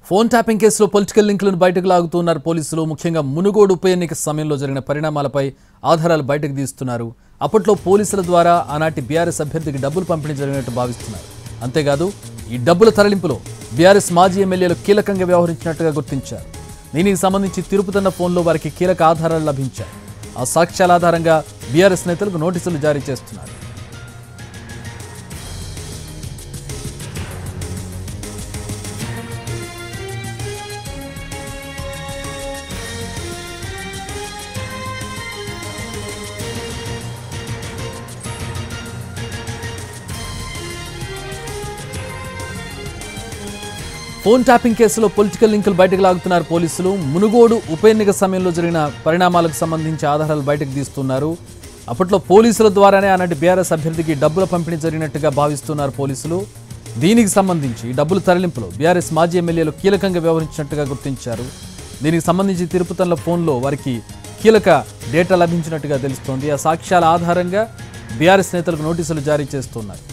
Phone tapping కేసులో political లింకులను బయటకు లాగుతున్నారు పోలీసులు. ముఖ్యంగా మునుగోడు ఉప ఎన్నిక సమయంలో జరిగిన పరిణామాలపై ఆధారాలు బయటకు తీస్తున్నారు. అప్పట్లో పోలీసుల ద్వారా ఆనాటి బీఆర్ఎస్ అభ్యర్థికి డబ్బులు పంపిణీ జరిగినట్టు భావిస్తున్నారు. అంతేకాదు ఈ డబ్బుల తరలింపులో బీఆర్ఎస్ మాజీ ఎమ్మెల్యేలు కీలకంగా వ్యవహరించినట్టుగా గుర్తించారు. దీనికి సంబంధించి తిరుపతన్న ఫోన్లో వారికి కీలక ఆధారాలు లభించాయి. ఆ సాక్ష్యాల ఆధారంగా బీఆర్ఎస్ నేతలకు నోటీసులు జారీ చేస్తున్నారు. ఫోన్ ట్యాపింగ్ కేసులో పొలిటికల్ లింకులు బయటకు లాగుతున్నారు పోలీసులు. మునుగోడు ఉప ఎన్నిక సమయంలో జరిగిన పరిణామాలకు సంబంధించి ఆధారాలు బయటకు తీస్తున్నారు. అప్పట్లో పోలీసుల ద్వారానే ఆనాటి బీఆర్ఎస్ అభ్యర్థికి డబ్బుల పంపిణీ జరిగినట్టుగా భావిస్తున్నారు పోలీసులు. దీనికి సంబంధించి డబ్బుల తరలింపులో బీఆర్ఎస్ మాజీ ఎమ్మెల్యేలు కీలకంగా వ్యవహరించినట్టుగా గుర్తించారు. దీనికి సంబంధించి తిరుపతిలో ఫోన్లో వారికి కీలక డేటా లభించినట్టుగా తెలుస్తోంది. ఆ సాక్ష్యాల ఆధారంగా బీఆర్ఎస్ నేతలకు నోటీసులు జారీ చేస్తున్నారు.